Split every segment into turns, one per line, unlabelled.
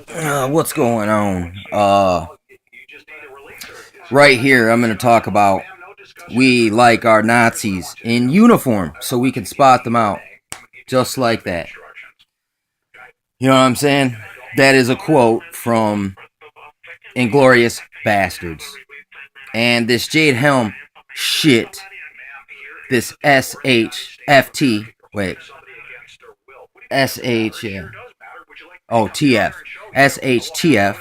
What's going on? Right here, I'm going to talk about we like our Nazis in uniform so we can spot them out just like that. You know what I'm saying? That is a quote from Inglorious Bastards. And this Jade Helm shit, this SHFT, wait, SH, yeah. Oh, TF. SHTF.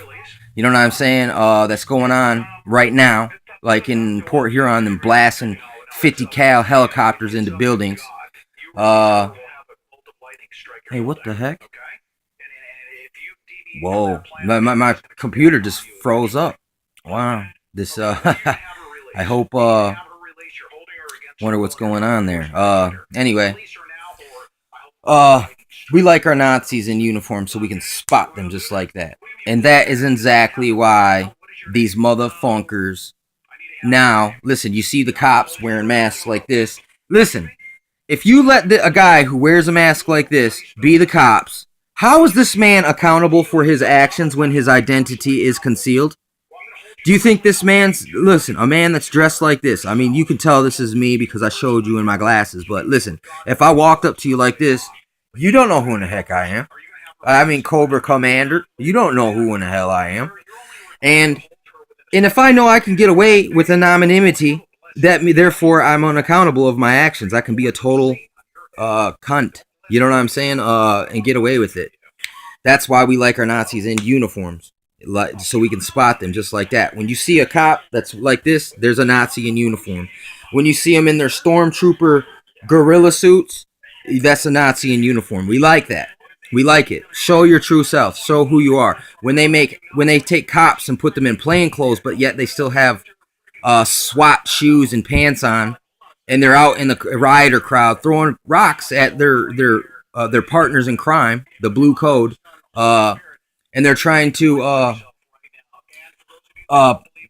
You know what I'm saying? That's going on right now, like in Port Huron, them blasting 50 cal helicopters into buildings. Uh, hey, what the heck? Whoa, my computer just froze up. Wow, this I hope wonder what's going on there. Anyway, uh, we like our Nazis in uniform so we can spot them just like that. And that is exactly why these motherfuckers now, listen, you see the cops wearing masks like this. Listen, if you let a guy who wears a mask like this be the cops, how is this man accountable for his actions when his identity is concealed? Do you think this man's, listen, a man that's dressed like this, I mean, you can tell this is me because I showed you in my glasses, but listen, if I walked up to you like this, you don't know who in the heck I am. I mean, Cobra Commander, you don't know who in the hell I am. And if I know I can get away with anonymity, therefore I'm unaccountable of my actions. I can be a total cunt. You know what I'm saying? And get away with it. That's why we like our Nazis in uniforms, so we can spot them just like that. When you see a cop that's like this, there's a Nazi in uniform. When you see them in their stormtrooper gorilla suits, that's a Nazi in uniform. We like that. We like it. Show your true self. Show who you are. When they take cops and put them in plain clothes, but yet they still have SWAT shoes and pants on, and they're out in the rioter crowd throwing rocks at their partners in crime, the blue code, and they're trying to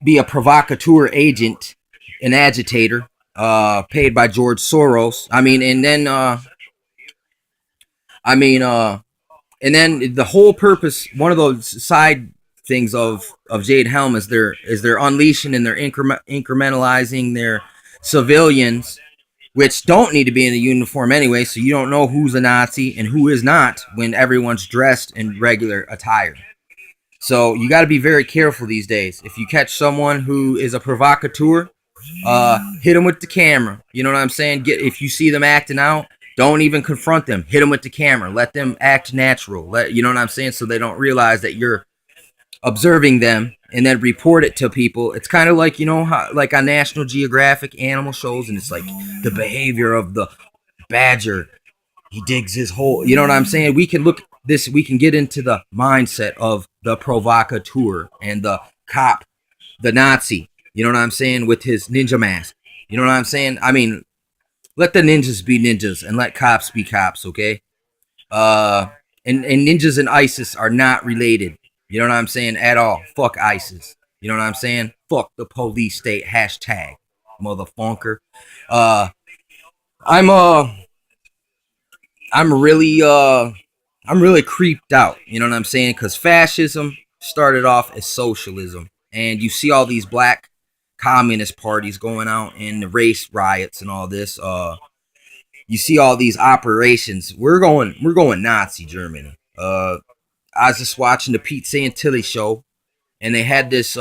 be a provocateur agent, an agitator, paid by George Soros. And then the whole purpose, one of those side things of Jade Helm is they're unleashing and they're incrementalizing their civilians, which don't need to be in a uniform anyway, so you don't know who's a Nazi and who is not when everyone's dressed in regular attire. So you got to be very careful these days. If you catch someone who is a provocateur, hit them with the camera. You know what I'm saying? If you see them acting out, don't even confront them. Hit them with the camera. Let them act natural. You know what I'm saying? So they don't realize that you're observing them, and then report it to people. It's kind of like, how, like on National Geographic animal shows, and it's like the behavior of the badger. He digs his hole. You know what I'm saying? We can get into the mindset of the provocateur and the cop, the Nazi. You know what I'm saying? With his ninja mask. You know what I'm saying? I mean, let the ninjas be ninjas and let cops be cops, okay? And ninjas and ISIS are not related. You know what I'm saying? At all. Fuck ISIS. You know what I'm saying? Fuck the police state. Hashtag. Motherfunker. Uh, I'm I'm really I'm really creeped out. You know what I'm saying? Because fascism started off as socialism, and you see all these black communist parties going out and the race riots and all this. You see all these operations. We're going Nazi Germany. I was just watching the Pete Santilli show, and they had this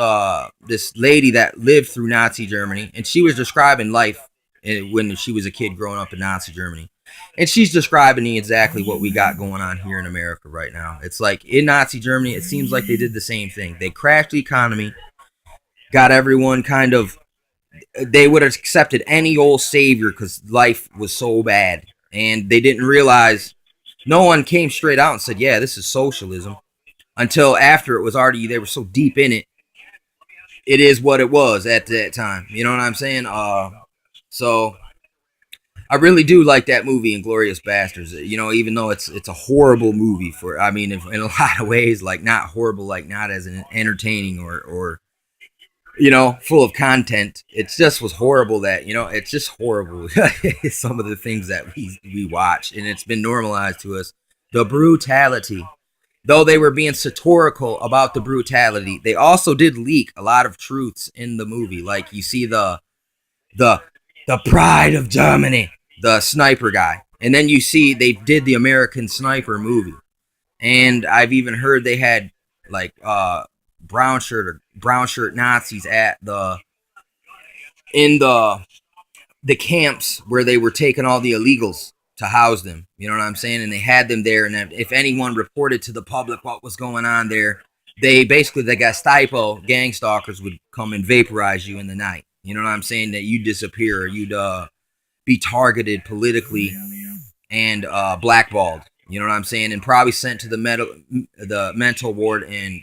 lady that lived through Nazi Germany, and she was describing life when she was a kid growing up in Nazi Germany. And she's describing exactly what we got going on here in America right now. It's like in Nazi Germany, it seems like they did the same thing. They crashed the economy, got everyone kind of, they would have accepted any old savior because life was so bad. And they didn't realize, no one came straight out and said, yeah, this is socialism. Until after it was already, they were so deep in it. It is what it was at that time. You know what I'm saying? So I really do like that movie, Inglorious Bastards. You know, even though it's a horrible movie I mean, in a lot of ways, like not horrible, like not as an entertaining or full of content. It just was horrible that it's just horrible. Some of the things that we watch, and it's been normalized to us. The brutality. though they were being satirical about the brutality, they also did leak a lot of truths in the movie. Like you see the the pride of Germany, the sniper guy, and then you see they did the American Sniper movie, and I've even heard they had like brown shirt Nazis at the in the camps where they were taking all the illegals to house them. You know what I'm saying? And they had them there. And if anyone reported to the public what was going on there, they basically, the Gestapo gang stalkers would come and vaporize you in the night. You know what I'm saying? That you'd disappear, or you'd be targeted politically and blackballed. You know what I'm saying? And probably sent to the mental ward and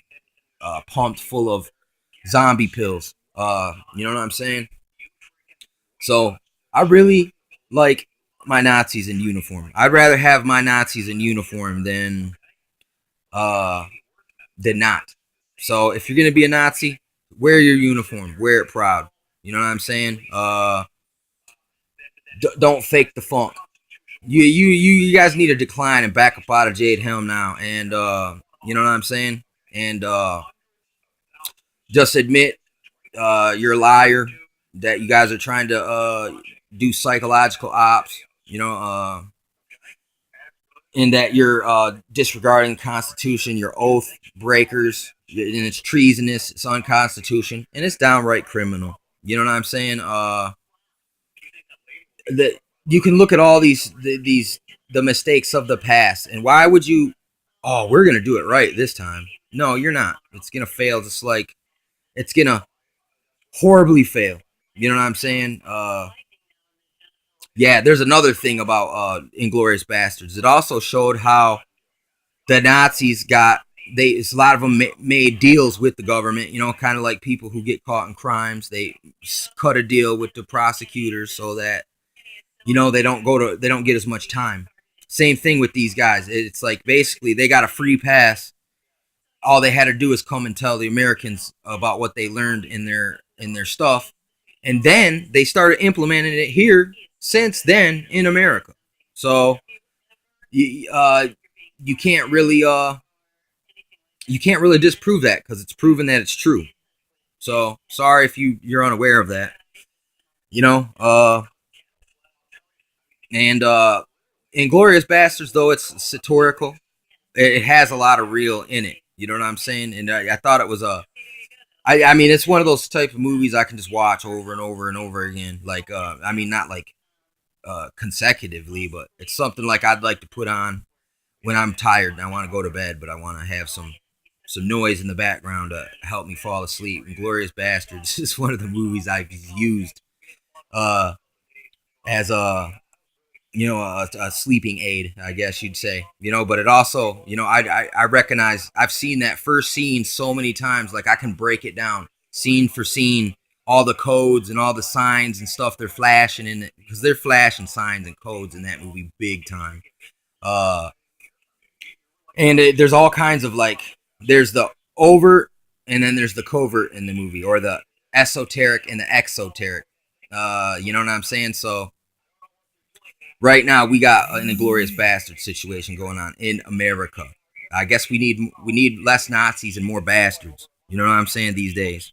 pumped full of zombie pills. You know what I'm saying? So I really like my Nazis in uniform. I'd rather have my Nazis in uniform uh than not. So if you're gonna be a Nazi, wear your uniform, wear it proud. You know what I'm saying? Don't fake the funk. You guys need to decline and back up out of Jade Helm now, and you know what I'm saying? And just admit you're a liar, that you guys are trying to do psychological ops, you know, and that you're disregarding the Constitution, your oath breakers, and it's treasonous, it's unconstitutional, and it's downright criminal. You know what I'm saying? That you can look at all the mistakes of the past, and why would you? Oh, we're gonna do it right this time. No, you're not. It's gonna fail. Just like it's gonna horribly fail. You know what I'm saying? Yeah, there's another thing about Inglorious Bastards. It also showed how the Nazis got a lot of them made deals with the government. You know, kind of like people who get caught in crimes. They cut a deal with the prosecutors so that they don't get as much time. Same thing with these guys. It's like basically they got a free pass. All they had to do is come and tell the Americans about what they learned in their stuff, and then they started implementing it here since then in America. So you can't really disprove that because it's proven that it's true. So sorry if you're unaware of that. You know, and Inglorious Bastards, though it's satirical, it has a lot of real in it. You know what I'm saying? And I thought it was I mean, it's one of those type of movies I can just watch over and over and over again. Like, I mean, not like consecutively, but it's something like I'd like to put on when I'm tired and I want to go to bed, but I want to have some noise in the background to help me fall asleep. Inglorious Bastards is one of the movies I've used uh, as a sleeping aid, I guess you'd say. But it also, I recognize I've seen that first scene so many times, like I can break it down scene for scene, all the codes and all the signs and stuff they're flashing in it, because they're flashing signs and codes in that movie big time. And there's all kinds of there's the overt and then there's the covert in the movie, or the esoteric and the exoteric. You know what I'm saying? So right now we got an Inglorious Bastard situation going on in America. I guess we need less Nazis and more bastards. You know what I'm saying these days.